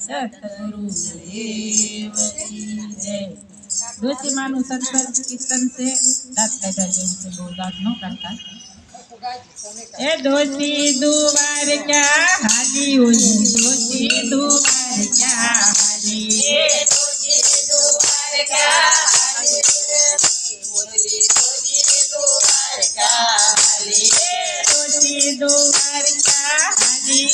સતગુરુ દેવ કી જય। ડોશી માનું સત્સંગ કીર્તન છે, દાંત કાઢ્યા જેવું છે, બહુ દાંત ન કાઢતા। એ ડોશી દુવાર ક્યાં હાલી ઓલી, ડોશી દુવાર ક્યાં હાલી, એ ડોશી દુવાર ક્યાં હાલી, ઓલી ડોશી દુવાર ક્યાં હાલી, એ ડોશી દુવાર ક્યાં હાલી,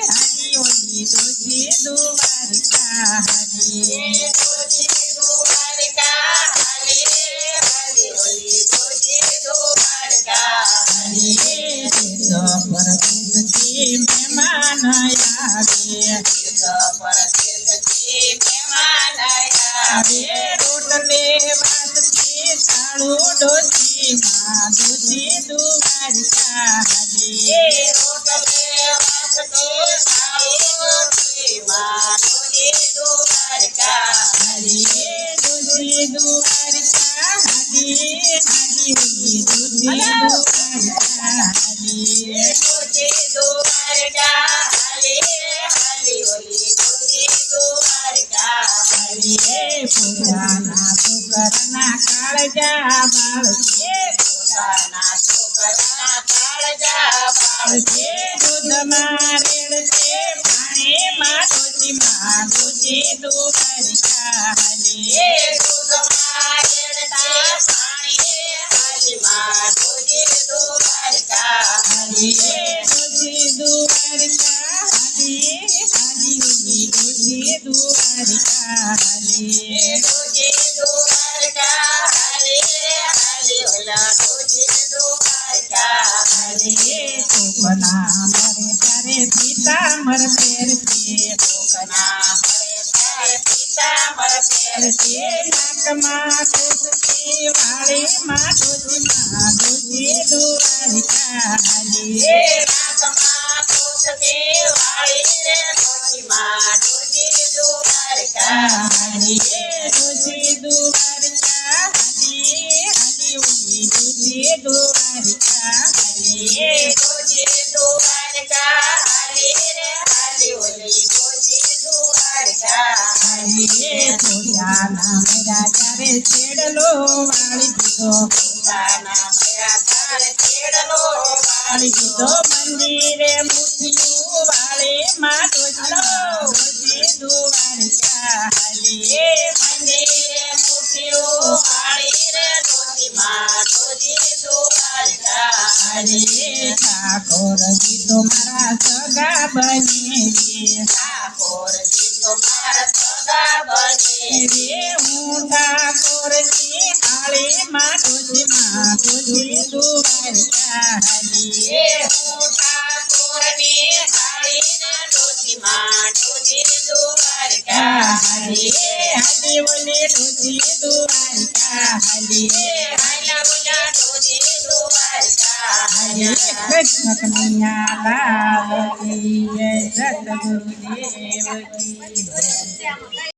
હાલી ઓલી ડોશી દુવાર ક્યાં હાલી, એ ડોશી દુવાર ક્યાં હાલી, હાલી ઓલી ડોશી દુવાર ક્યાં હાલી, પરદેશથી મહેમાન આવે, પરદેશથી મહેમાન આવે, રોટલે વાતથી સાળું ડોશી માં, ડોશી દુવાર ક્યાં હાલી, રોટલે વાતથી સાળું ડોશી માં, ડોશી દુવાર ક્યાં હાલી, ડોશી દુવાર ક્યાં હાલી, હાલી ઓલી ડોશી દુવાર ક્યાં હાલી, ડોશી દુવાર ક્યાં હાલી, હાલી ઓલી ડોશી દુવાર ક્યાં હાલી, પોતાના છોકરાના કાળજા બાળકે, પોતાના છોકરાના કાળજા બાળકે, દૂધમાં રેડશે પાણીમાં ડોશી માં, ડોશી દુવાર ક્યાં હાલી, દૂધમાં રેડતા પાણી હાલી માં, ડોશી દુવાર ક્યાં હાલી, ડોશી દુવાર ક્યાં હાલી, હાલી ઓલી ડોશી દુવાર ક્યાં હાલી, ડોશી દુવાર ક્યાં હાલી, હાલી ઓલા ડોશી દુવાર ક્યાં હાલી, કોકના મરે ત્યારે પિતાંબર પહેરશે, કોકના મરે ત્યારે પિતાંબર પહેરશે, નાકમાં ટોપી વાળીમાં ડોશી માં, ડોશી દુવાર ક્યાં હાલી, નાકમાં ટોપી વાળીને ડોશી માં, ડોશી દુવાર ક્યાં હાલી, ડોશી દુવાર ક્યાં હાલી, હાલી ઓલી ડોશી દુવાર ક્યાં હાલી, ડોશી દુવાર ક્યાં હાલી, હાલી ઓલી ડોશી દુવાર ક્યાં હાલી, પોતાના મેરા ત્યારે છેડલો વાળી દીધો, પોતાના મેરા ત્યારે છેડલો વાળી દીધો, મંદિરે મુઠિયું વાળી માં ડોશી દુવાર ક્યાં હાલી, મંદિરે મુઠિયું વાળી રે ડોશી માં, ડોશી દુવાર ક્યાં હાલી, ઠાકોરજી તો મારા સગા બનેવી, ઠાકોરજી તો મારા સગા બનેવી, હું ઠાકોરજી હાળી માં, ડોશી માં, ડોશી દુવાર ક્યાં હાલી, હું ઠાકોરની હાળી ને ડોશી માં, ડોશી દુવાર ક્યાં હાલી, હાલી ઓલી ડોશી દુવાર ક્યાં હાલી, હાલા ઓલા ડોશી દુવાર ક્યાં હાલી, કૃષ્ણ કનૈયા લાલ કી જય, સતગુરુ દેવ કી જય।